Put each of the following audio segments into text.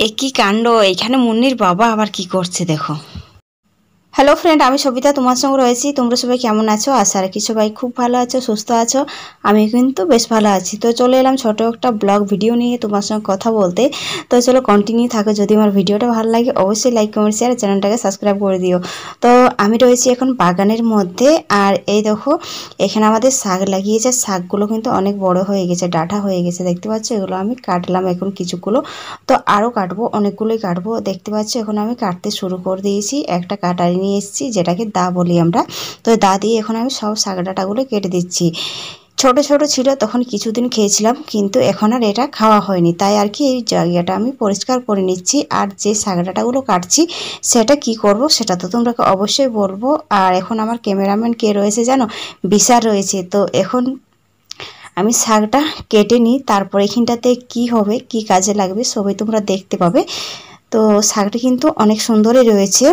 একই কাণ্ড। এখানে মুন্নির বাবা আবার কি করছে দেখো। হ্যালো ফ্রেন্ড, আমি সবিতা তোমার সঙ্গে রয়েছি। তোমরা সবাই কেমন আছো? আশা রাখি সবাই খুব ভালো আছো, সুস্থ আছো। আমি কিন্তু বেশ ভালো আছি। তো চলে এলাম ছোট একটা ব্লগ ভিডিও নিয়ে তোমার সঙ্গে কথা বলতে। তো চলো কন্টিনিউ থাকো। যদি আমার ভিডিওটা ভালো লাগে অবশ্যই লাইক কমেন্ট শেয়ার, চ্যানেলটাকে সাবস্ক্রাইব করে দিও। তো আমি রয়েছি এখন বাগানের মধ্যে। আর এই দেখো এখানে আমাদের শাক লাগিয়েছে। শাকগুলো কিন্তু অনেক বড় হয়ে গেছে, ডাঁটা হয়ে গেছে, দেখতে পাচ্ছ। এগুলো আমি কাটলাম এখন কিছুগুলো। তো আরও কাটবো, অনেকগুলোই কাটবো। দেখতে পাচ্ছ এখন আমি কাটতে শুরু করে দিয়েছি। একটা কাটারি নিয়ে এসেছি, যেটাকে দা বলি আমরা। তো দা দিয়ে এখন আমি সব শাক ডাঁটাগুলো কেটে দিচ্ছি। ছোট ছোট ছিল তখন কিছুদিন খেয়েছিলাম, কিন্তু এখন আর এটা খাওয়া হয়নি। তাই আর কি এই জায়গাটা আমি পরিষ্কার করে নিচ্ছি। আর যে শাক ডাঁটাগুলো কাটছি সেটা কি করব সেটা তো তোমরা অবশ্যই বলবো। আর এখন আমার ক্যামেরাম্যান কে রয়েছে জানো? বিশাল রয়েছে। তো এখন আমি শাকটা কেটে নিই, তারপর এখানটাতে কি হবে, কি কাজে লাগবে সবই তোমরা দেখতে পাবে। তো শাকটা কিন্তু অনেক সুন্দরই রয়েছে,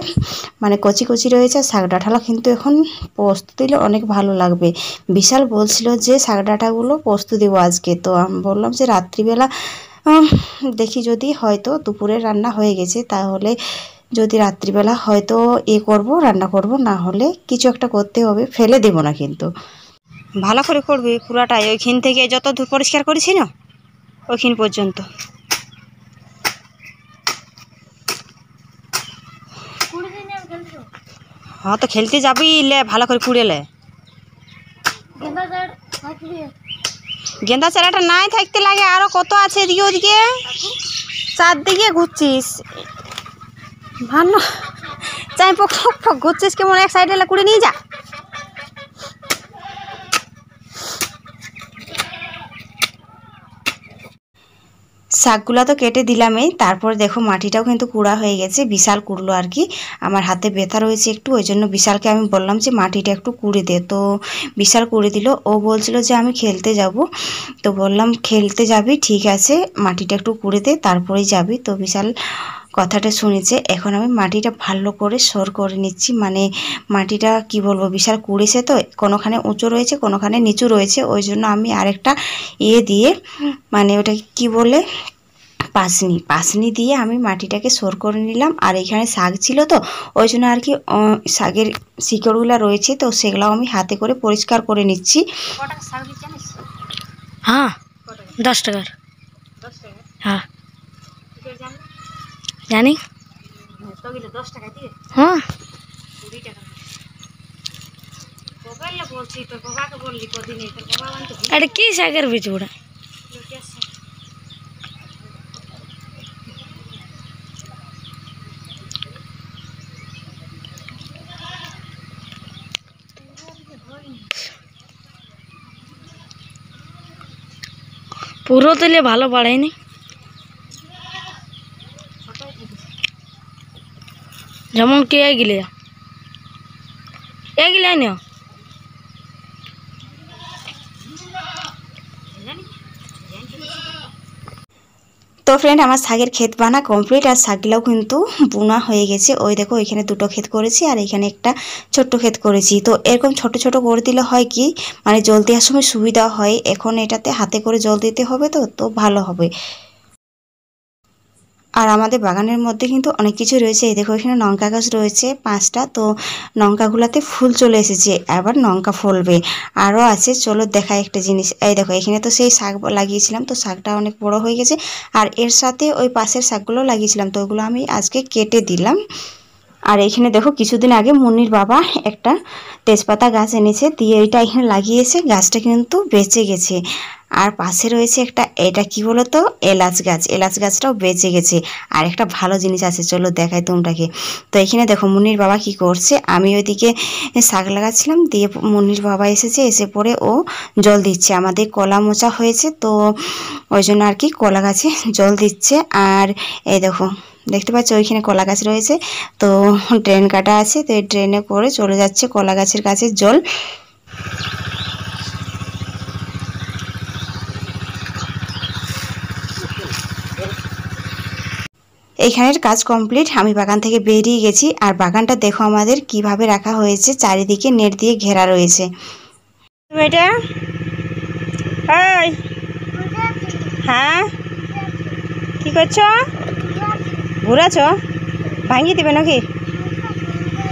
মানে কচি কচি রয়েছে। শাক ডাঁটালা কিন্তু এখন পোস্ত দিলে অনেক ভালো লাগবে। বিশাল বলছিল যে শাক ডাঁটাগুলো পোস্ত দেবো আজকে। তো আমি বললাম যে রাত্রিবেলা দেখি, যদি হয়তো দুপুরে রান্না হয়ে গেছে তাহলে যদি রাত্রিবেলা হয়তো করব, রান্না করব, না হলে কিছু একটা করতে হবে, ফেলে দেবো না কিন্তু। ভালো করে করবি পুরাটাই, ওইখান থেকে যত দূর পরিষ্কার করেছি না ওইখান পর্যন্ত। হ্যাঁ তো খেলতে যাবি, লে ভালো করে কুড়েলে। গেন্দা চারাটা নাই থাকতে লাগে, আরো কত আছে এদিকে ওদিকে, চারদিকে ঘুরছিস। ভালো চাই পক ঘুরছিস কেমন, এক সাইডে কুড়ে নিয়ে যা। শাকগুলো তো কেটে দিলামই, তারপর দেখো মাটিটাও কিন্তু কুড়া হয়ে গেছে। বিশাল কুড়লো আর কি, আমার হাতে ব্যথা রয়েছে একটু, ওই জন্য বিশালকে আমি বললাম যে মাটিটা একটু কুড়ে দে। তো বিশাল কুড়ে দিল। ও বলছিল যে আমি খেলতে যাব। তো বললাম খেলতে যাবি, ঠিক আছে, মাটিটা একটু কুড়ে দে তারপরেই যাবি। তো বিশাল কথাটা শুনেছে। এখন আমি মাটিটা ভালো করে সর করে নিচ্ছি। মানে মাটিটা কি বলবো, বিশাল কুড়েছে তো, কোনোখানে উঁচু রয়েছে কোনোখানে নিচু রয়েছে। ওই জন্য আমি আরেকটা দিয়ে, মানে ওটা কি বলে, পাশনি দিয়ে আমি মাটিটাকে সর করে নিলাম। আর এখানে শাক ছিল তো ওই জন্য আর কি শাকের শিকড়গুলো রয়েছে, তো সেগুলো আমি হাতে করে পরিষ্কার করে নিচ্ছি। হ্যাঁ 10 টাকার। হ্যাঁ জানি। হ্যাঁ এটা কি শাকের বীজ ওটা? পুরো তুলে ভালো বাড়ায়নি, যেমন কি এগিলে নিও। তো ফ্রেন্ড, আমার শাকের ক্ষেত বানা কমপ্লিট, আর শাকগুলাও কিন্তু বোনা হয়ে গেছে। ওই দেখো এখানে দুটো ক্ষেত করেছি আর এখানে একটা ছোট্ট ক্ষেত করেছি। তো এরকম ছোট ছোট করে দিলে হয় কি, মানে জল দেওয়ার সময় সুবিধা হয়। এখন এটাতে হাতে করে জল দিতে হবে, তো ভালো হবে। আর আমাদের বাগানের মধ্যে কিন্তু অনেক কিছু রয়েছে। এই দেখো এখানে লঙ্কা গাছ রয়েছে 5টা। তো লঙ্কাগুলোতে ফুল চলে এসেছে, আবার লঙ্কা ফলবে। আরও আছে, চলো দেখাই একটা জিনিস। এই দেখো এখানে তো সেই শাক লাগিয়েছিলাম, তো শাকটা অনেক বড় হয়ে গেছে। আর এর সাথে ওই পাশের শাকগুলো লাগিয়েছিলাম, তো ওগুলো আমি আজকে কেটে দিলাম। আর এখানে দেখো কিছুদিন আগে মুন্নির বাবা একটা তেজপাতা গাছ এনেছে, দিয়ে এটা এখানে লাগিয়েছে। গাছটা কিন্তু বেঁচে গেছে। আর পাশে রয়েছে একটা, এটা কি বলতো, এলাচ গাছ। এলাচ গাছটাও বেঁচে গেছে। আর একটা ভালো জিনিস আছে, চলো দেখাই তোমরাকে। তো এখানে দেখো মুন্নির বাবা কি করছে, আমি ওইদিকে শাক লাগাচ্ছিলাম, দিয়ে মুন্নির বাবা এসেছে, এসে পরে ও জল দিচ্ছে। আমাদের কলা মোচা হয়েছে, তো ওই জন্য আর কি কলা গাছে জল দিচ্ছে। আর এই দেখো দেখতে পাচ্ছ ওইখানে কলা গাছ রয়েছে। তো ড্রেন কাটা আছে, তো এই ড্রেনে করে চলে যাচ্ছে কলা গাছের কাছে জল। এইখানের কাজ কমপ্লিট, আমি বাগান থেকে বেরিয়ে গেছি। আর বাগানটা দেখো আমাদের কিভাবে রাখা হয়েছে, চারিদিকে নেট দিয়ে ঘেরা রয়েছে। এটা হ্যাঁ কি করছো? ঘুরাছ ভাঙি দিবে নাকি?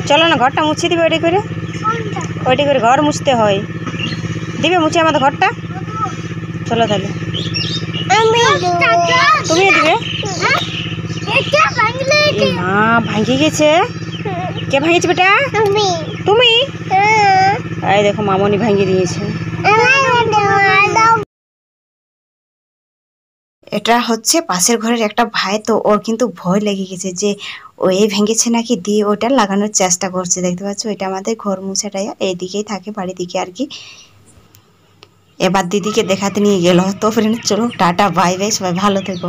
চলো না ঘরটা মুছে দিবে ওইটি করে ঘর মুছতে হয়। দিবে মুছে আমাদের ঘরটা? চলো তাহলে। তুমি দিবে? মা ভাঙি গেছে। কে ভাঙিয়েছে বেটা? তুমি? এই দেখো মামনি ভাঙিয়ে দিয়েছে। এটা হচ্ছে পাশের ঘরের একটা ভাই, তো ওর কিন্তু ভয় লেগে গেছে যে ও এই ভেঙেছে নাকি, দিয়ে ওটা লাগানোর চেষ্টা করছে। দেখতে পাচ্ছ এটা আমাদের ঘর মুছাটা এইদিকেই থাকে, বাড়ির দিকে আর কি। এবার দিদিকে দেখাতে নিয়ে গেল। তো ফ্রেন্ড চলো টাটা বাই বাই, সবাই ভালো থেকো।